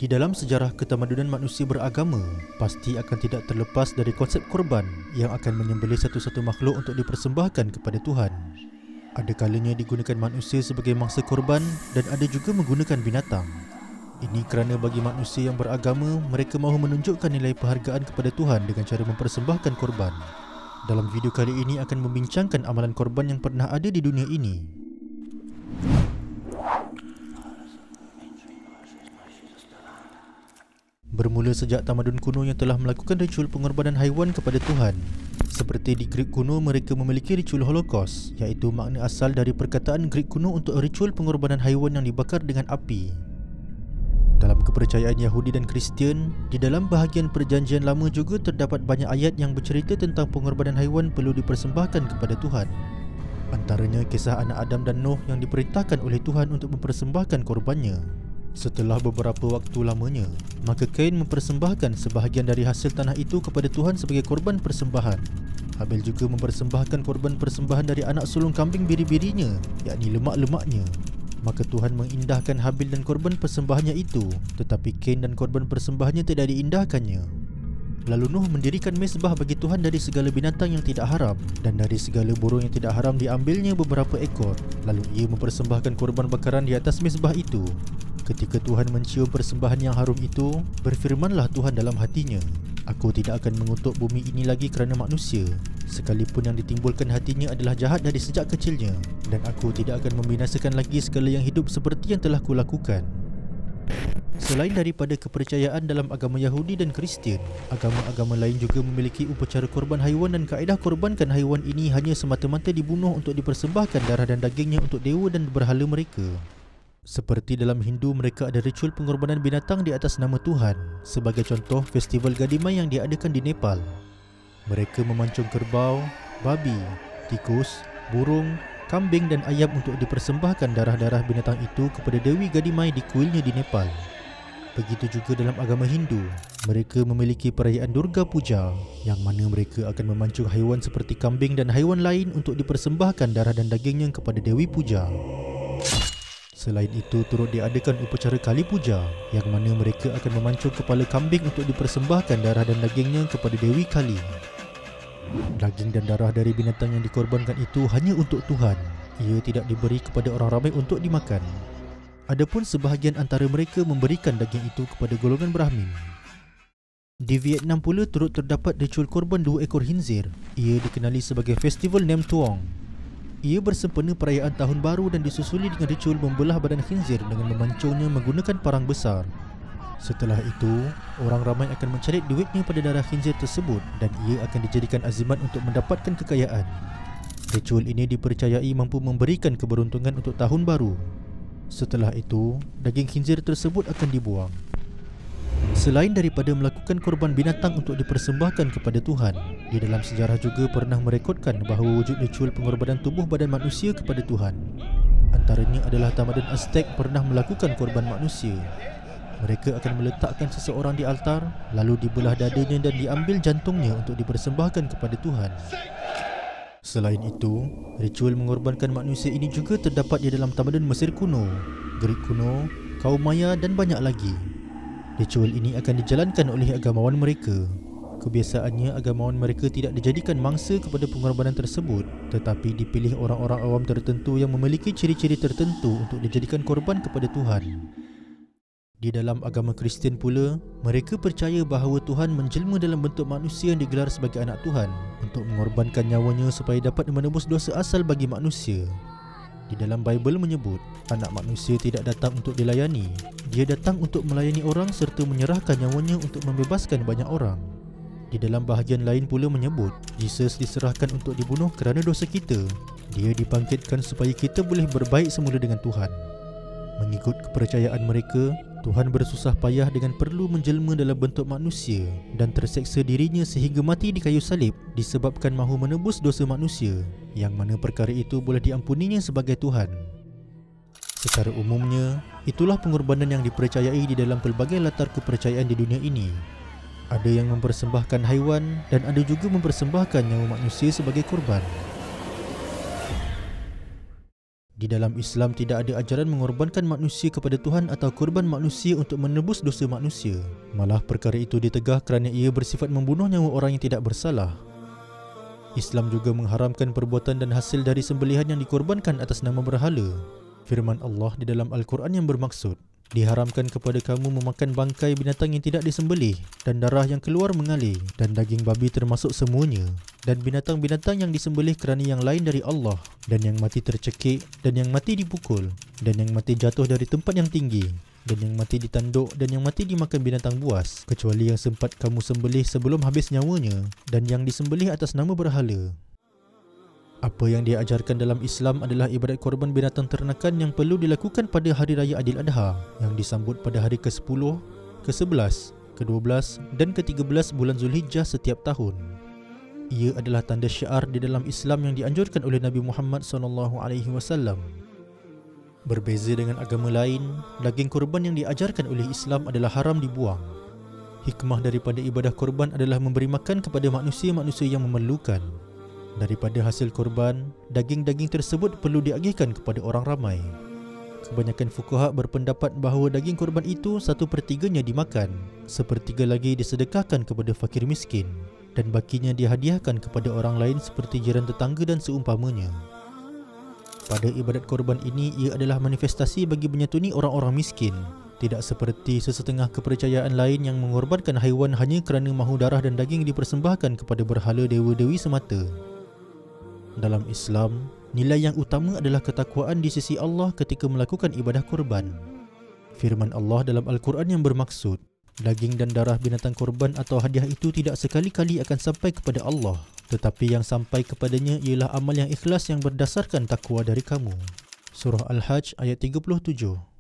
Di dalam sejarah ketamadunan manusia beragama, pasti akan tidak terlepas dari konsep korban yang akan menyembelih satu-satu makhluk untuk dipersembahkan kepada Tuhan. Ada kalanya digunakan manusia sebagai mangsa korban dan ada juga menggunakan binatang. Ini kerana bagi manusia yang beragama, mereka mahu menunjukkan nilai penghargaan kepada Tuhan dengan cara mempersembahkan korban. Dalam video kali ini akan membincangkan amalan korban yang pernah ada di dunia ini. Bermula sejak tamadun kuno yang telah melakukan ritual pengorbanan haiwan kepada Tuhan. Seperti di Greek kuno, mereka memiliki ritual Holocaust, iaitu makna asal dari perkataan Greek kuno untuk ritual pengorbanan haiwan yang dibakar dengan api. Dalam kepercayaan Yahudi dan Kristian, di dalam bahagian perjanjian lama juga terdapat banyak ayat yang bercerita tentang pengorbanan haiwan perlu dipersembahkan kepada Tuhan. Antaranya kisah anak Adam dan Noh yang diperintahkan oleh Tuhan untuk mempersembahkan korbannya. Setelah beberapa waktu lamanya, maka Kain mempersembahkan sebahagian dari hasil tanah itu kepada Tuhan sebagai korban persembahan. Habil juga mempersembahkan korban persembahan dari anak sulung kambing biri-birinya, yakni lemak-lemaknya. Maka Tuhan mengindahkan Habil dan korban persembahannya itu, tetapi Kain dan korban persembahannya tidak diindahkannya. Lalu Nuh mendirikan mezbah bagi Tuhan dari segala binatang yang tidak haram, dan dari segala burung yang tidak haram diambilnya beberapa ekor. Lalu ia mempersembahkan korban bakaran di atas mezbah itu. Ketika Tuhan mencium persembahan yang harum itu, berfirmanlah Tuhan dalam hatinya, "Aku tidak akan mengutuk bumi ini lagi kerana manusia, sekalipun yang ditimbulkan hatinya adalah jahat dari sejak kecilnya, dan aku tidak akan membinasakan lagi segala yang hidup seperti yang telah kulakukan." Selain daripada kepercayaan dalam agama Yahudi dan Kristian, agama-agama lain juga memiliki upacara korban haiwan, dan kaedah korbankan haiwan ini hanya semata-mata dibunuh untuk dipersembahkan darah dan dagingnya untuk dewa dan berhala mereka. Seperti dalam Hindu, mereka ada ritual pengorbanan binatang di atas nama Tuhan. Sebagai contoh, festival Gadimai yang diadakan di Nepal. Mereka memancung kerbau, babi, tikus, burung, kambing dan ayam untuk dipersembahkan darah-darah binatang itu kepada Dewi Gadimai di kuilnya di Nepal. Begitu juga dalam agama Hindu, mereka memiliki perayaan Durga Puja, yang mana mereka akan memancung haiwan seperti kambing dan haiwan lain untuk dipersembahkan darah dan dagingnya kepada Dewi Puja. Selain itu, turut diadakan upacara Kali Puja, yang mana mereka akan memancung kepala kambing untuk dipersembahkan darah dan dagingnya kepada Dewi Kali. Daging dan darah dari binatang yang dikorbankan itu hanya untuk Tuhan. Ia tidak diberi kepada orang ramai untuk dimakan. Adapun sebahagian antara mereka memberikan daging itu kepada golongan Brahmin. Di Vietnam pula turut terdapat ritual korban 2 ekor khinzir. Ia dikenali sebagai Festival Nem Tuong. Ia bersempena perayaan Tahun Baru dan disusuli dengan ritual membelah badan khinzir dengan memancungnya menggunakan parang besar. Setelah itu, orang ramai akan mencarit duitnya pada darah khinzir tersebut dan ia akan dijadikan azimat untuk mendapatkan kekayaan. Ritual ini dipercayai mampu memberikan keberuntungan untuk Tahun Baru. Setelah itu, daging khinzir tersebut akan dibuang. Selain daripada melakukan korban binatang untuk dipersembahkan kepada Tuhan, di dalam sejarah juga pernah merekodkan bahawa wujud ritual pengorbanan tubuh badan manusia kepada Tuhan. Antaranya adalah tamadun Aztec pernah melakukan korban manusia. Mereka akan meletakkan seseorang di altar, lalu dibelah dadanya dan diambil jantungnya untuk dipersembahkan kepada Tuhan. Selain itu, ritual mengorbankan manusia ini juga terdapat di dalam tamadun Mesir kuno, Greek kuno, kaum Maya dan banyak lagi. Ritual ini akan dijalankan oleh agamawan mereka. Kebiasaannya, agamawan mereka tidak dijadikan mangsa kepada pengorbanan tersebut, tetapi dipilih orang-orang awam tertentu yang memiliki ciri-ciri tertentu untuk dijadikan korban kepada Tuhan. Di dalam agama Kristian pula, mereka percaya bahawa Tuhan menjelma dalam bentuk manusia yang digelar sebagai anak Tuhan untuk mengorbankan nyawanya supaya dapat menebus dosa asal bagi manusia. Di dalam Bible menyebut, anak manusia tidak datang untuk dilayani. Dia datang untuk melayani orang serta menyerahkan nyawanya untuk membebaskan banyak orang. Di dalam bahagian lain pula menyebut, Yesus diserahkan untuk dibunuh kerana dosa kita. Dia dibangkitkan supaya kita boleh berbaik semula dengan Tuhan. Mengikut kepercayaan mereka, Tuhan bersusah payah dengan perlu menjelma dalam bentuk manusia dan terseksa dirinya sehingga mati di kayu salib disebabkan mahu menebus dosa manusia, yang mana perkara itu boleh diampuninya sebagai Tuhan. Secara umumnya, itulah pengorbanan yang dipercayai di dalam pelbagai latar kepercayaan di dunia ini. Ada yang mempersembahkan haiwan dan ada juga mempersembahkan nyawa manusia sebagai korban. Di dalam Islam tidak ada ajaran mengorbankan manusia kepada Tuhan atau korban manusia untuk menebus dosa manusia. Malah perkara itu ditegah kerana ia bersifat membunuh nyawa orang yang tidak bersalah. Islam juga mengharamkan perbuatan dan hasil dari sembelihan yang dikorbankan atas nama berhala. Firman Allah di dalam Al-Quran yang bermaksud, diharamkan kepada kamu memakan bangkai binatang yang tidak disembelih dan darah yang keluar mengalir dan daging babi termasuk semuanya dan binatang-binatang yang disembelih kerana yang lain dari Allah dan yang mati tercekik dan yang mati dipukul dan yang mati jatuh dari tempat yang tinggi dan yang mati ditanduk dan yang mati dimakan binatang buas kecuali yang sempat kamu sembelih sebelum habis nyawanya dan yang disembelih atas nama berhala. Apa yang diajarkan dalam Islam adalah ibadat korban binatang ternakan yang perlu dilakukan pada Hari Raya Aidil Adha yang disambut pada hari ke-10, ke-11, ke-12 dan ke-13 bulan Zulhijjah setiap tahun. Ia adalah tanda syiar di dalam Islam yang dianjurkan oleh Nabi Muhammad SAW. Berbeza dengan agama lain, daging korban yang diajarkan oleh Islam adalah haram dibuang. Hikmah daripada ibadah korban adalah memberi makan kepada manusia-manusia yang memerlukan. Daripada hasil korban, daging-daging tersebut perlu diagihkan kepada orang ramai. Kebanyakan fuqaha berpendapat bahawa daging korban itu 1/3-nya dimakan, 1/3 lagi disedekahkan kepada fakir miskin dan bakinya dihadiahkan kepada orang lain seperti jiran tetangga dan seumpamanya. Pada ibadat korban ini, ia adalah manifestasi bagi menyatuni orang-orang miskin, tidak seperti sesetengah kepercayaan lain yang mengorbankan haiwan hanya kerana mahu darah dan daging dipersembahkan kepada berhala dewa-dewi semata. Dalam Islam, nilai yang utama adalah ketakwaan di sisi Allah ketika melakukan ibadah korban. Firman Allah dalam Al-Quran yang bermaksud, daging dan darah binatang korban atau hadiah itu tidak sekali-kali akan sampai kepada Allah, tetapi yang sampai kepadanya ialah amal yang ikhlas yang berdasarkan takwa dari kamu. Surah Al-Hajj ayat 37.